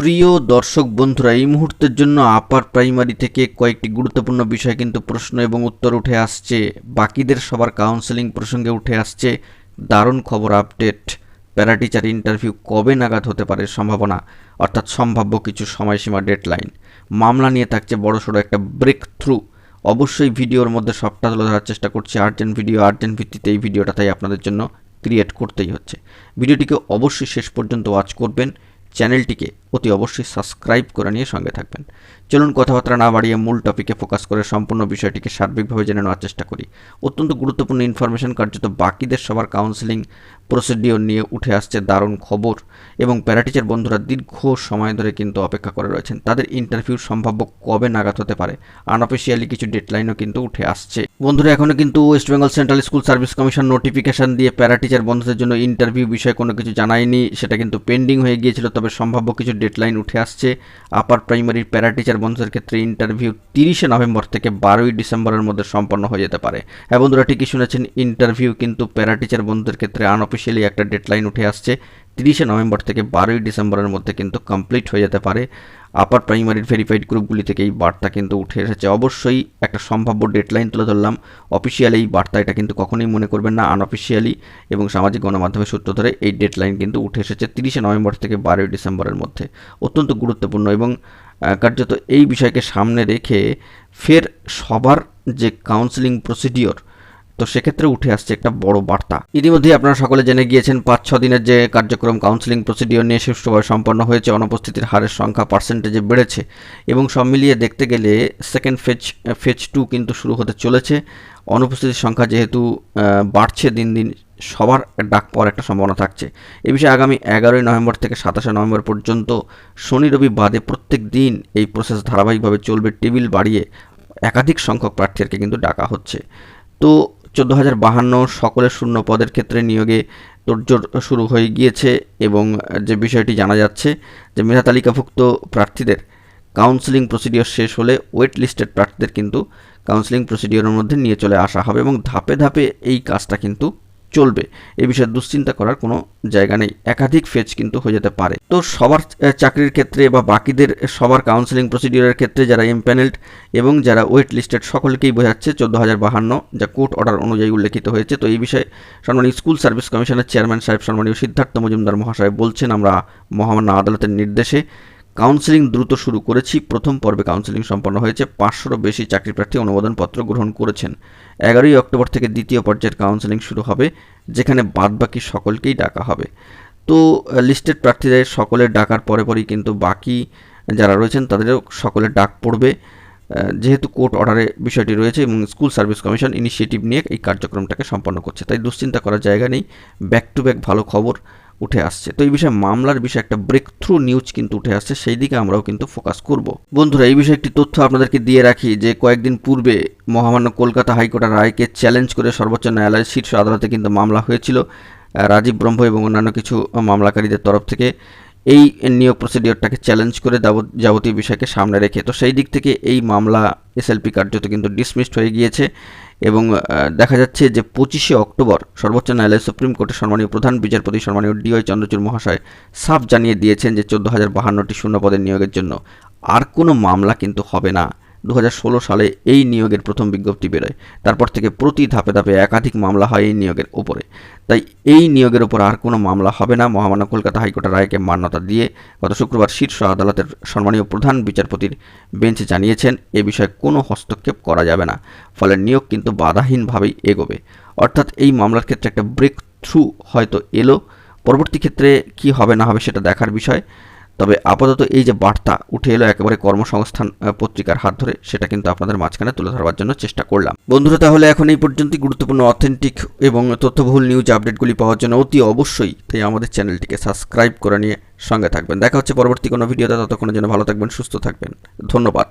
প্রিয় দর্শক বন্ধুরা, এই মুহূর্তের জন্য আপার প্রাইমারি থেকে কয়েকটি গুরুত্বপূর্ণ বিষয় কিন্তু প্রশ্ন এবং উত্তর উঠে আসছে। বাকিদের সবার কাউন্সেলিং প্রসঙ্গে উঠে আসছে দারুণ খবর আপডেট। প্যারা টিচার ইন্টারভিউ কবে নাগাদ হতে পারে সম্ভাবনা, অর্থাৎ সম্ভাব্য কিছু সময়সীমা ডেডলাইন। মামলা নিয়ে থাকছে বড়সড় একটা ব্রেক থ্রু। অবশ্যই ভিডিওর মধ্যে সবটা তুলে ধরার চেষ্টা করছি। আর্জেন্ট ভিডিও, আর্জেন্ট ভিত্তিতে এই ভিডিওটা তাই আপনাদের জন্য ক্রিয়েট করতেই হচ্ছে। ভিডিওটিকে অবশ্যই শেষ পর্যন্ত ওয়াচ করবেন, চ্যানেলটিকে অতি অবশ্যই সাবস্ক্রাইব করে নিয়ে সঙ্গে থাকবেন। চলুন কথাবার্তা না বাড়িয়ে মূল টপিকে ফোকাস করে সম্পূর্ণ বিষয়টিকে সার্বিকভাবে জেনে নেওয়ার চেষ্টা করি। অত্যন্ত গুরুত্বপূর্ণ ইনফরমেশন, কার্যত বাকিদের সবার কাউন্সেলিং প্রসিডিওর নিয়ে উঠে আসছে দারুণ খবর, এবং প্যারা টিচার বন্ধুরা দীর্ঘ সময় ধরে কিন্তু অপেক্ষা করে রয়েছেন। তাদের ইন্টারভিউ সম্ভাব্য কবে নাগাদ হতে পারে, আনঅফিসিয়ালি কিছু ডেডলাইনও কিন্তু উঠে আসছে। বন্ধুরা, এখনও কিন্তু West Bengal central school service commission notification দিয়ে প্যারা টিচার বন্ধুদের জন্য ইন্টারভিউ বিষয়ে কোনো কিছু জানায়নি। সেটা কিন্তু পেন্ডিং হয়ে গিয়েছিল, তবে সম্ভাব্য কিছু ডেডলাইন উঠে আসছে। আপার প্রাইমারির প্যারা টিচার বন্ধুদের ক্ষেত্রে ইন্টারভিউ 30শে নভেম্বর থেকে 12ই ডিসেম্বরের মধ্যে সম্পন্ন হয়ে যেতে পারে। হ্যাঁ বন্ধুরা, ঠিকই শুনেছেন, ইন্টারভিউ কিন্তু প্যারা টিচার বন্ধুদের ক্ষেত্রে আনঅফিসিয়ালি একটা ডেডলাইন উঠে আসছে। 30শে নভেম্বর থেকে 12ই ডিসেম্বরের মধ্যে কিন্তু কমপ্লিট হয়ে যেতে পারে। আপার প্রাইমারির ভেরিফাইড গ্রুপগুলি থেকে এই বার্তা কিন্তু উঠে এসেছে। অবশ্যই একটা সম্ভাব্য ডেডলাইন তুলে ধরলাম। অফিসিয়ালি এই বার্তা, এটা কিন্তু কখনোই মনে করবেন না আনঅফিসিয়ালি, এবং সামাজিক গণমাধ্যমের সূত্র ধরে এই ডেডলাইন কিন্তু উঠে এসেছে 30শে নভেম্বর থেকে 12ই ডিসেম্বরের মধ্যে। অত্যন্ত গুরুত্বপূর্ণ, এবং কার্যত এই বিষয়কে সামনে রেখে ফের সবার যে কাউন্সেলিং প্রসিডিওর, তো সেক্ষেত্রে উঠে আসছে একটা বড় বার্তা। ইতিমধ্যে আপনারা সকলে জেনে গিয়েছেন 5-6 দিনের যে কার্যক্রম কাউন্সেলিং প্রসিডিওর নিয়ে সুষ্ঠুভাবে সম্পন্ন হয়েছে। অনুপস্থিতির হারের সংখ্যা পার্সেন্টেজে বেড়েছে, এবং সব মিলিয়ে দেখতে গেলে সেকেন্ড ফেজ 2 কিন্তু শুরু হতে চলেছে। অনুপস্থিতির সংখ্যা যেহেতু বাড়ছে দিন দিন, সবার ডাক পাওয়ার একটা সম্ভাবনা থাকছে। এই বিষয়ে আগামী 11ই নভেম্বর থেকে 27শে নভেম্বর পর্যন্ত শনি রবি বাদে প্রত্যেক দিন এই প্রসেস ধারাবাহিকভাবে চলবে। টেবিল বাড়িয়ে একাধিক সংখ্যক প্রার্থীকে কিন্তু ডাকা হচ্ছে। তো 14,052 সকলের শূন্য পদের ক্ষেত্রে নিয়োগে তোড়জোড় শুরু হয়ে গিয়েছে, এবং যে বিষয়টি জানা যাচ্ছে যে মেধা তালিকাভুক্ত প্রার্থীদের কাউন্সেলিং প্রসিডিওর শেষ হলে ওয়েট লিস্টেড প্রার্থীদের কিন্তু কাউন্সেলিং প্রসিডিওরের মধ্যে নিয়ে চলে আসা হবে, এবং ধাপে ধাপে এই কাজটা কিন্তু চলবে। এই বিষয়ে দুশ্চিন্তা করার কোনো জায়গা নেই। একাধিক ফেজ কিন্তু হয়ে যেতে পারে। তো সবার চাকরির ক্ষেত্রে বা বাকিদের সবার কাউন্সেলিং প্রসিডিওরের ক্ষেত্রে যারা এমপ্যানেলড এবং যারা ওয়েট লিস্টেড সকলকেই বোঝাচ্ছে 14,052, যা কোর্ট অর্ডার অনুযায়ী উল্লেখিত হয়েছে। তো এই বিষয়ে সম্মানীয় স্কুল সার্ভিস কমিশনের চেয়ারম্যান সাহেব সম্মানীয় সিদ্ধার্থ মজুমদার মহাশয় বলছেন, আমরা মহামান্য আদালতের নির্দেশে কাউন্সেলিং দ্রুত শুরু করেছি। প্রথম পর্বে কাউন্সেলিং সম্পন্ন হয়েছে। 500রও বেশি চাকরি প্রার্থী অনুমোদনপত্র গ্রহণ করেছেন। 11ই অক্টোবর থেকে দ্বিতীয় পর্যায়ের কাউন্সেলিং শুরু হবে, যেখানে বাদবাকি সকলকেই ডাকা হবে। তো লিস্টেড প্রার্থীদের সকলের ডাকার পরেই কিন্তু বাকি যারা রয়েছেন তাদেরও সকলের ডাক পড়বে, যেহেতু কোর্ট অর্ডারে বিষয়টি রয়েছে, এবং স্কুল সার্ভিস কমিশন ইনিশিয়েটিভ নিয়ে এই কার্যক্রমটাকে সম্পন্ন করছে। তাই দুশ্চিন্তা করার জায়গা নেই। ব্যাক টু ব্যাক ভালো খবর উঠে আসছে। তো এই বিষয়ে মামলার বিষয়ে একটা ব্রেক থ্রু নিউজ কিন্তু উঠে আসছে, সেই দিকে আমরাও কিন্তু ফোকাস করব। বন্ধুরা, এই বিষয়ে একটি তথ্য আপনাদেরকে দিয়ে রাখি যে কয়েকদিন পূর্বে মহামান্য কলকাতা হাইকোর্টের রায়কে চ্যালেঞ্জ করে সর্বোচ্চ ন্যায়ালয়ের শীর্ষ আদালতে কিন্তু মামলা হয়েছিল রাজীব ব্রহ্ম এবং অন্যান্য কিছু মামলাকারীদের তরফ থেকে, এই নিয়োগ প্রসিডিওরটাকে চ্যালেঞ্জ করে যাবতীয় বিষয়কে সামনে রেখে। তো সেই দিক থেকে এই মামলা এসএলপি কার্যত কিন্তু ডিসমিসড হয়ে গিয়েছে, এবং দেখা যাচ্ছে যে 25শে অক্টোবর সর্বোচ্চ ন্যায়ালয় সুপ্রিম কোর্টের সম্মানীয় প্রধান বিচারপতি সম্মানীয় ডিওয়াই চন্দ্রচূড় মহাশয় সাফ জানিয়ে দিয়েছেন যে 14,052টি শূন্য পদের নিয়োগের জন্য আর কোনো মামলা কিন্তু হবে না। 2016 সালে এই নিয়োগের প্রথম বিজ্ঞপ্তি বেরোয়, তারপর থেকে প্রতি ধাপে ধাপে একাধিক মামলা হয় এই নিয়োগের উপরে। তাই এই নিয়োগের উপর আর কোনো মামলা হবে না। মহামান্য কলকাতা হাইকোর্টের রায়কে মান্যতা দিয়ে গত শুক্রবার শীর্ষ আদালতের সম্মানীয় প্রধান বিচারপতির বেঞ্চ জানিয়েছেন এ বিষয়ে কোনো হস্তক্ষেপ করা যাবে না, ফলে নিয়োগ কিন্তু বাধাহীনভাবেই এগোবে। অর্থাৎ এই মামলার ক্ষেত্রে একটা ব্রেক থ্রু হয়তো এলো। পরবর্তী ক্ষেত্রে কি হবে না হবে সেটা দেখার বিষয়। তবে আপাতত এই যে বার্তা উঠে এলো একেবারে কর্মসংস্থান পত্রিকার হাত ধরে, সেটা কিন্তু আপনাদের মাঝখানে তুলে ধরবার জন্য চেষ্টা করলাম। বন্ধুরা, তাহলে এখন এই পর্যন্তই। গুরুত্বপূর্ণ অথেন্টিক এবং তথ্যবহুল নিউজ আপডেটগুলি পাওয়ার জন্য অতি অবশ্যই তাই আমাদের চ্যানেলটিকে সাবস্ক্রাইব করে নিয়ে সঙ্গে থাকবেন। দেখা হচ্ছে পরবর্তী কোনো ভিডিওতে। ততক্ষণের জন্য ভালো থাকবেন, সুস্থ থাকবেন। ধন্যবাদ।